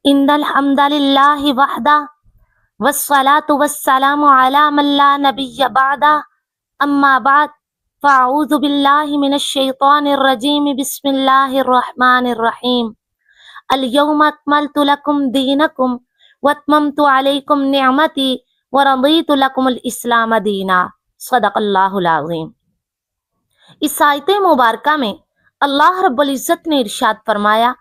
ان الحمد للہ وحدہ والصلاة والسلام علی من لا نبی بعدہ اما بعد فاعوذ باللہ من الشیطان الرجیم بسم اللہ الرحمن الرحیم اليوم اکملت لکم دینکم واتممت علیکم نعمتی ورضیت لکم الاسلام دینا صدق اللہ العظیم۔ اس آیت مبارکہ میں اللہ رب العزت نے ارشاد فرمایا،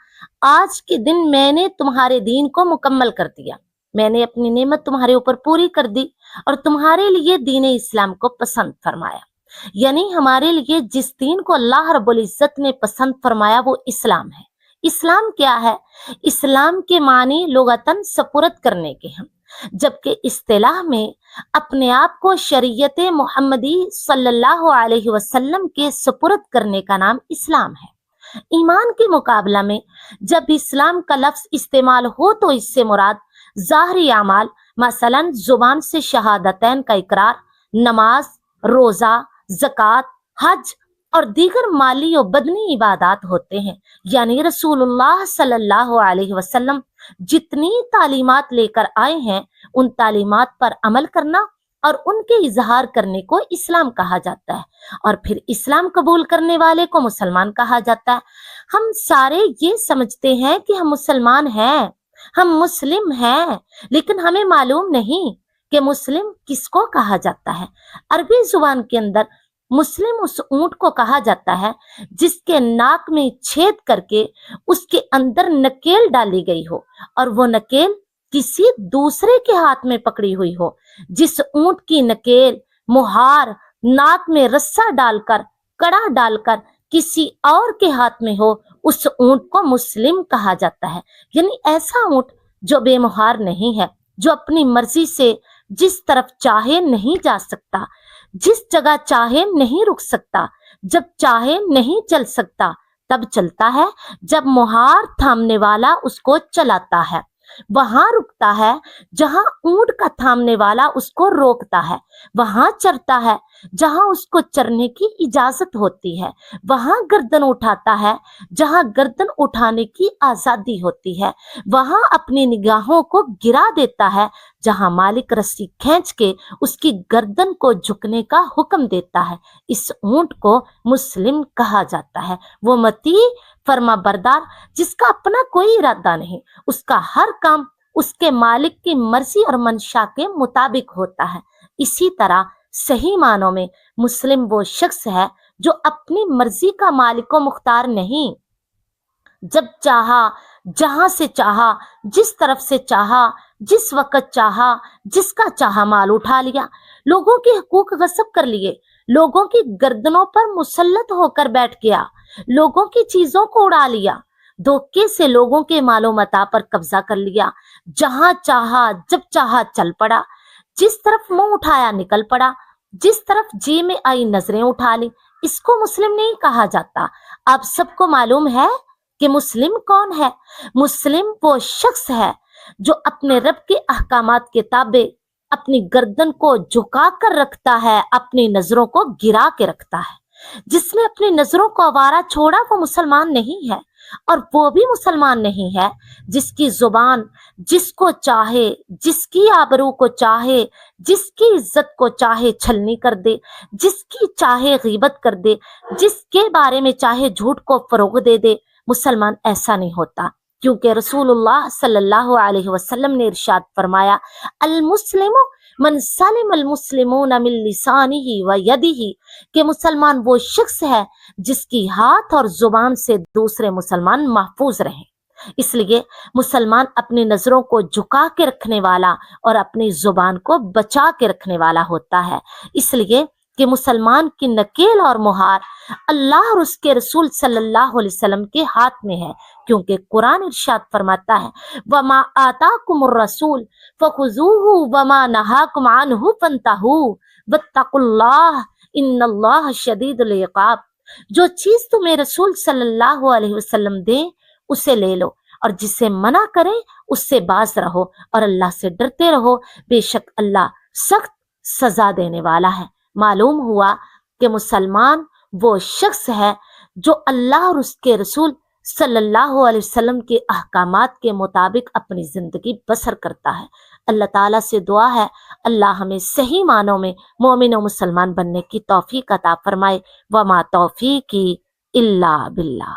آج کے دن میں نے تمہارے دین کو مکمل کر دیا، میں نے اپنی نعمت تمہارے اوپر پوری کر دی اور تمہارے لیے دین اسلام کو پسند فرمایا۔ یعنی ہمارے لیے جس دین کو اللہ رب العزت نے پسند فرمایا وہ اسلام ہے۔ اسلام کیا ہے؟ اسلام کے معنی لغتاً سپرد کرنے کے ہیں، جبکہ اصطلاح میں اپنے آپ کو شریعت محمدی صلی اللہ علیہ وسلم کے سپرد کرنے کا نام اسلام ہے۔ ایمان کے مقابلہ میں جب اسلام کا لفظ استعمال ہو تو اس سے مراد ظاہری اعمال، مثلا زبان سے شہادتین کا اقرار، نماز، روزہ، زکوٰۃ، حج اور دیگر مالی و بدنی عبادات ہوتے ہیں۔ یعنی رسول اللہ صلی اللہ علیہ وسلم جتنی تعلیمات لے کر آئے ہیں ان تعلیمات پر عمل کرنا اور ان کے اظہار کرنے کو اسلام کہا جاتا ہے، اور پھر اسلام قبول کرنے والے کو مسلمان کہا جاتا ہے۔ ہم سارے یہ سمجھتے ہیں کہ ہم مسلمان ہیں، ہم مسلم ہیں، لیکن ہمیں معلوم نہیں کہ مسلم کس کو کہا جاتا ہے۔ عربی زبان کے اندر مسلم اس اونٹ کو کہا جاتا ہے جس کے ناک میں چھید کر کے اس کے اندر نکیل ڈالی گئی ہو اور وہ نکیل کسی دوسرے کے ہاتھ میں پکڑی ہوئی ہو۔ جس اونٹ کی نکیل، مہار، ناک میں رسا ڈال کر، کڑا ڈال کر کسی اور کے ہاتھ میں ہو، اس اونٹ کو مسلم کہا جاتا ہے۔ یعنی ایسا اونٹ جو بے مہار نہیں ہے، جو اپنی مرضی سے جس طرف چاہے نہیں جا سکتا، جس جگہ چاہے نہیں رک سکتا، جب چاہے نہیں چل سکتا، تب چلتا ہے جب مہار تھامنے والا اس کو چلاتا ہے، وہاں رکتا ہے جہاں اونٹ کا تھامنے والا اس کو روکتا ہے، وہاں چرتا ہے جہاں اس کو چرنے کی اجازت ہوتی ہے، وہاں گردن اٹھاتا ہے جہاں گردن اٹھانے کی آزادی ہوتی ہے، وہاں اپنی نگاہوں کو گرا دیتا ہے جہاں مالک رسی کھینچ کے اس کی گردن کو جھکنے کا حکم دیتا ہے۔ اس اونٹ کو مسلم کہا جاتا ہے۔ وہ مطیع، فرما بردار، جس کا اپنا کوئی ارادہ نہیں، اس کا ہر کام اس کے مالک کی مرضی اور منشا کے مطابق ہوتا ہے۔ اسی طرح صحیح معنوں میں مسلم وہ شخص ہے جو اپنی مرضی کا مالک و مختار نہیں، جب چاہا، جہاں سے چاہا، جس طرف سے چاہا، جس وقت چاہا، جس کا چاہا مال اٹھا لیا، لوگوں کے حقوق غصب کر لیے، لوگوں کی گردنوں پر مسلط ہو کر بیٹھ گیا، لوگوں کی چیزوں کو اڑا لیا، دھوکے سے لوگوں کے مال و متاع پر قبضہ کر لیا، جہاں چاہا جب چاہا چل پڑا، جس طرف منہ اٹھایا نکل پڑا، جس طرف جی میں آئی نظریں اٹھا لی، اس کو مسلم نہیں کہا جاتا۔ آپ سب کو معلوم ہے کہ مسلم کون ہے؟ مسلم وہ شخص ہے جو اپنے رب کے احکامات کے تابع اپنی گردن کو جھکا کر رکھتا ہے، اپنی نظروں کو گرا کے رکھتا ہے۔ جس نے اپنی نظروں کو آوارہ چھوڑا وہ مسلمان نہیں ہے، اور وہ بھی مسلمان نہیں ہے جس کی زبان جس کو چاہے، جس کی آبرو کو چاہے، جس کی عزت کو چاہے چھلنی کر دے، جس کی چاہے غیبت کر دے، جس کے بارے میں چاہے جھوٹ کو فروغ دے دے۔ مسلمان ایسا نہیں ہوتا، کیونکہ رسول اللہ صلی اللہ علیہ وسلم نے ارشاد فرمایا، المسلم من سلم المسلمون من لسانہ و یدہ، کہ مسلمان وہ شخص ہے جس کی ہاتھ اور زبان سے دوسرے مسلمان محفوظ رہیں۔ اس لیے مسلمان اپنی نظروں کو جھکا کے رکھنے والا اور اپنی زبان کو بچا کے رکھنے والا ہوتا ہے۔ اس لیے کہ مسلمان کی نکیل اور مہار اللہ اور اس کے رسول صلی اللہ علیہ وسلم کے ہاتھ میں ہے، کیونکہ قرآن ارشاد فرماتا ہے، وَمَا آتَاكُمُ الرَّسُولُ فَخُذُوهُ وَمَا نَهَاكُمْ عَنْهُ فَانْتَهُوا وَاتَّقُوا اللَّهَ إِنَّ اللَّهَ شَدِيدُ الْعِقَابِ۔ جو چیز تمہیں رسول صلی اللہ علیہ وسلم دیں اسے لے لو، اور جسے منع کریں اس سے باز رہو، اور اللہ سے ڈرتے رہو، بے شک اللہ سخت سزا دینے والا ہے۔ معلوم ہوا کہ مسلمان وہ شخص ہے جو اللہ اور اس کے رسول صلی اللہ علیہ وسلم کے احکامات کے مطابق اپنی زندگی بسر کرتا ہے۔ اللہ تعالیٰ سے دعا ہے اللہ ہمیں صحیح معنوں میں مومن و مسلمان بننے کی توفیق عطا فرمائے۔ وما توفیقی الا باللہ۔